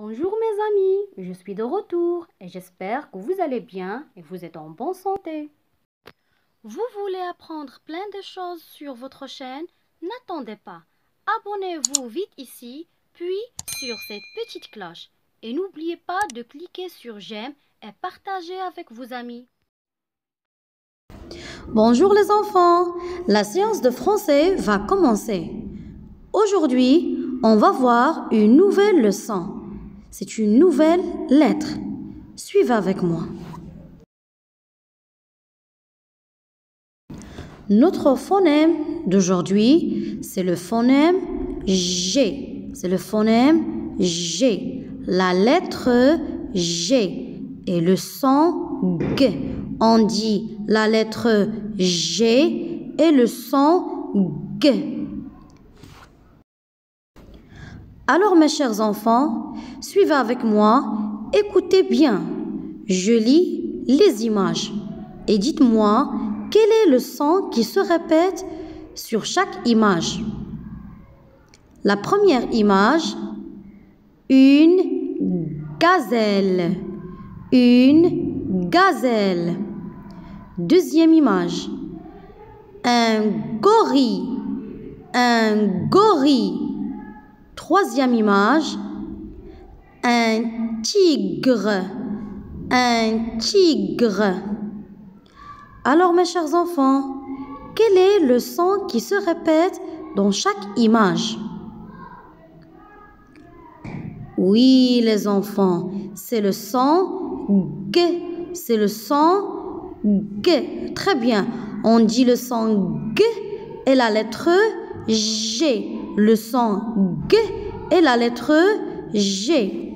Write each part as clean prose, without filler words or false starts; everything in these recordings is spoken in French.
Bonjour mes amis, je suis de retour et j'espère que vous allez bien et vous êtes en bonne santé. Vous voulez apprendre plein de choses sur votre chaîne? N'attendez pas. Abonnez-vous vite ici, puis sur cette petite cloche. Et n'oubliez pas de cliquer sur j'aime et partager avec vos amis. Bonjour les enfants, la séance de français va commencer. Aujourd'hui, on va voir une nouvelle leçon. C'est une nouvelle lettre. Suivez avec moi. Notre phonème d'aujourd'hui, c'est le phonème G. C'est le phonème G. La lettre G et le son G. On dit la lettre G et le son G. Alors mes chers enfants, suivez avec moi, écoutez bien. Je lis les images et dites-moi quel est le son qui se répète sur chaque image. La première image, une gazelle. Une gazelle. Deuxième image, un gorille. Un gorille. Troisième image, un tigre. Un tigre. Alors mes chers enfants, quel est le son qui se répète dans chaque image? Oui les enfants, c'est le son G. C'est le son G. Très bien. On dit le son G et la lettre G. Le son G et la lettre G.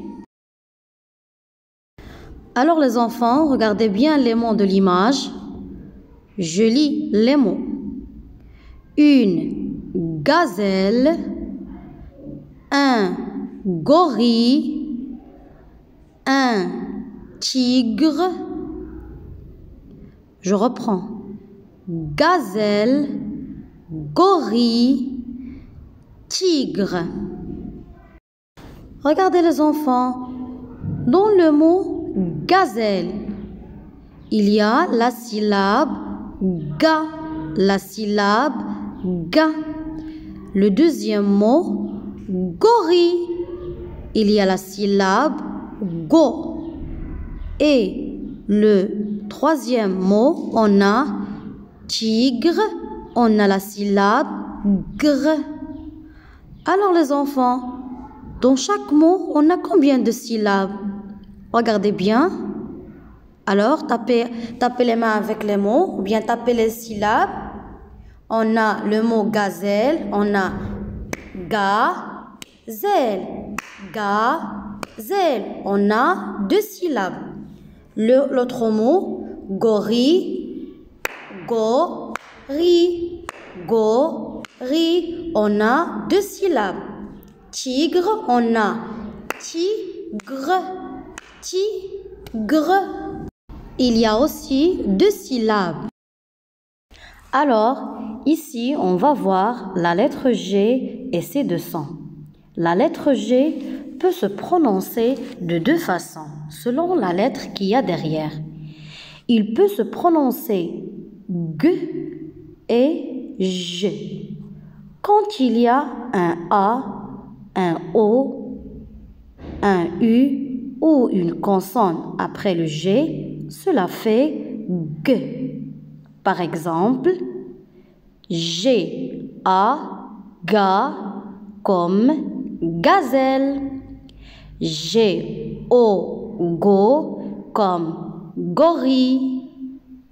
Alors les enfants, regardez bien les mots de l'image. Je lis les mots. Une gazelle, un gorille, un tigre. Je reprends. Gazelle, gorille, tigre. Regardez les enfants. Dans le mot gazelle, il y a la syllabe ga. La syllabe ga. Le deuxième mot, gorille, il y a la syllabe go. Et le troisième mot, on a tigre, on a la syllabe gr. Alors les enfants, dans chaque mot, on a combien de syllabes? Regardez bien. Alors, tapez les mains avec les mots, ou bien tapez les syllabes. On a le mot gazelle, on a gazelle, gazelle. On a deux syllabes. L'autre mot, gorille, gorille, gorille. On a deux syllabes. Tigre, on a tigre, tigre. Il y a aussi deux syllabes. Alors, ici, on va voir la lettre G et ses deux sons. La lettre G peut se prononcer de deux façons, selon la lettre qu'il y a derrière. Il peut se prononcer G et G. Quand il y a un A, un O, un U ou une consonne après le G, cela fait G. Par exemple, G, A, ga, comme gazelle. G, O, go, comme gorille,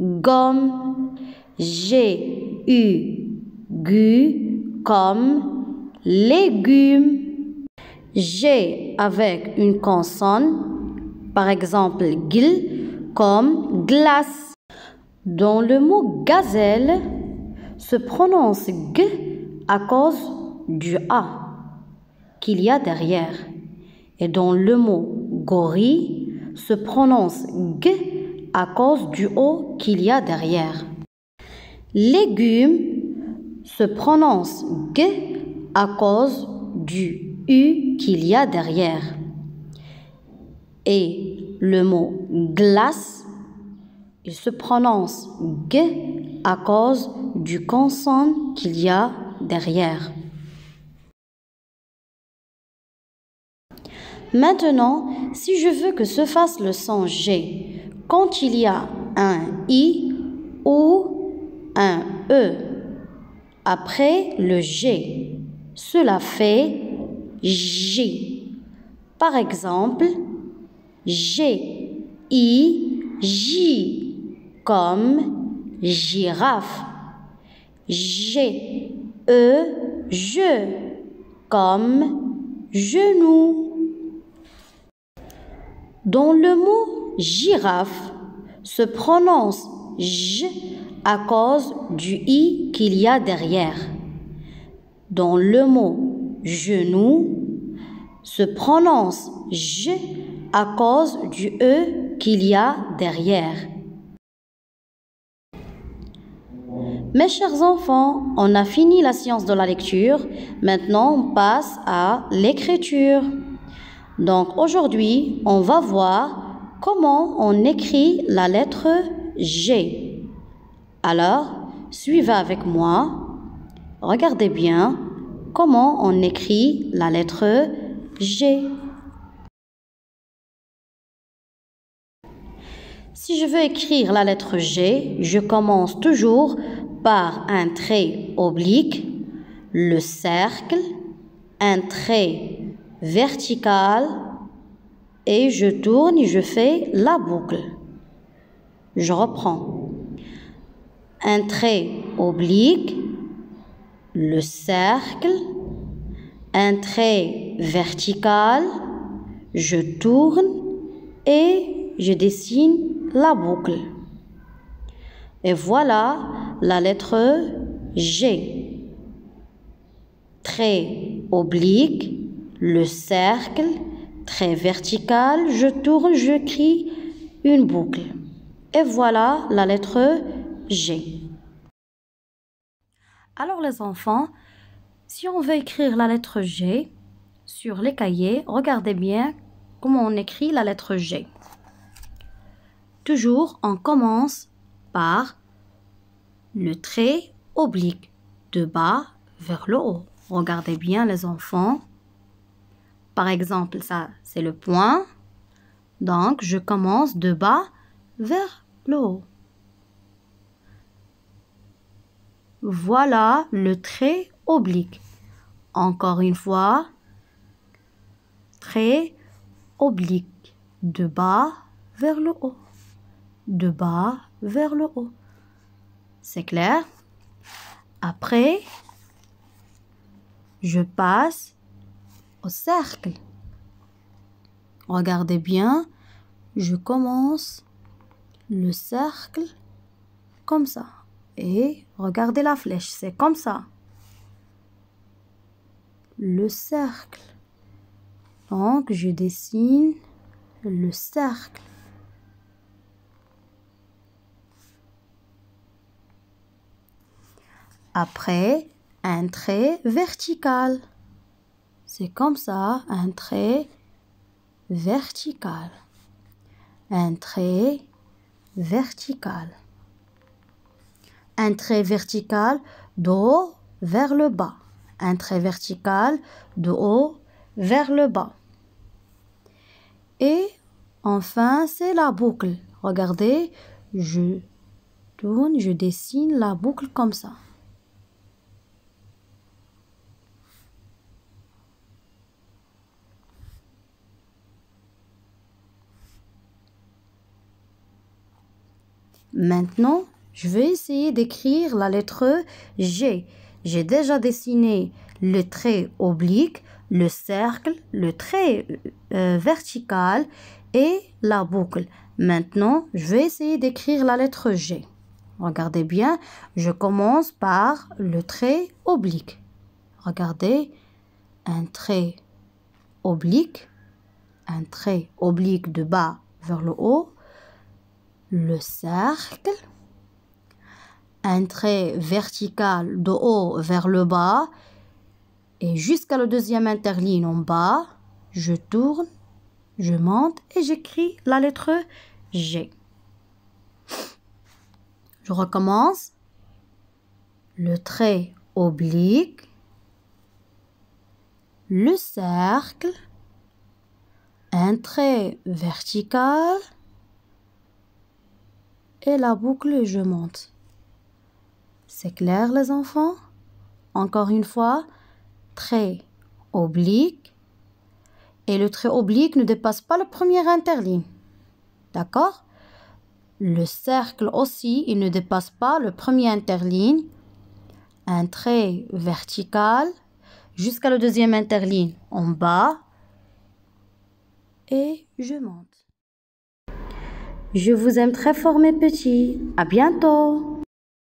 gomme. G, U, gu, comme légume. G avec une consonne, par exemple gl, comme glace. Dans le mot gazelle, se prononce G à cause du A qu'il y a derrière. Et dans le mot gorille, se prononce G à cause du O qu'il y a derrière. Légume se prononce G à cause du U qu'il y a derrière. Et le mot glace, il se prononce G à cause du consonne qu'il y a derrière. Maintenant, si je veux que se fasse le son G, quand il y a un I ou un E après le G, cela fait J. Par exemple, G, I, J, comme girafe. G, E, je, comme genou. Dans le mot girafe, se prononce J à cause du I qu'il y a derrière. Dans le mot genou, se prononce J à cause du E qu'il y a derrière. Mes chers enfants, on a fini la science de la lecture. Maintenant, on passe à l'écriture. Donc aujourd'hui, on va voir comment on écrit la lettre G. Alors, suivez avec moi. Regardez bien comment on écrit la lettre G. Si je veux écrire la lettre G, je commence toujours par un trait oblique, le cercle, un trait vertical et je tourne et je fais la boucle. Je reprends. Un trait oblique, le cercle, un trait vertical, je tourne et je dessine la boucle. Et voilà la lettre G. Trait oblique, le cercle, trait vertical, je tourne, je crée une boucle. Et voilà la lettre G. Alors les enfants, si on veut écrire la lettre G sur les cahiers, regardez bien comment on écrit la lettre G. Toujours, on commence par le trait oblique de bas vers le haut. Regardez bien les enfants. Par exemple, ça, c'est le point. Donc, je commence de bas vers le haut. Voilà le trait oblique. Encore une fois, trait oblique de bas vers le haut. De bas vers le haut. C'est clair? Après, je passe au cercle. Regardez bien, je commence le cercle comme ça. Et regardez la flèche, c'est comme ça. Le cercle. Donc, je dessine le cercle. Après, un trait vertical. C'est comme ça, un trait vertical. Un trait vertical. Un trait vertical de haut vers le bas. Un trait vertical de haut vers le bas. Et enfin, c'est la boucle. Regardez, je tourne, je dessine la boucle comme ça. Maintenant, je vais essayer d'écrire la lettre G. J'ai déjà dessiné le trait oblique, le cercle, le trait vertical et la boucle. Maintenant, je vais essayer d'écrire la lettre G. Regardez bien, je commence par le trait oblique. Regardez, un trait oblique de bas vers le haut. Le cercle, un trait vertical de haut vers le bas et jusqu'à la deuxième interligne en bas, je tourne Je monte et j'écris la lettre G. Je recommence. Le trait oblique, le cercle, un trait vertical et la boucle, je monte. C'est clair les enfants? Encore une fois, trait oblique et le trait oblique ne dépasse pas la première interligne. D'accord? Le cercle aussi, il ne dépasse pas le premier interligne. Un trait vertical jusqu'à la deuxième interligne en bas et je monte. Je vous aime très fort mes petits. À bientôt.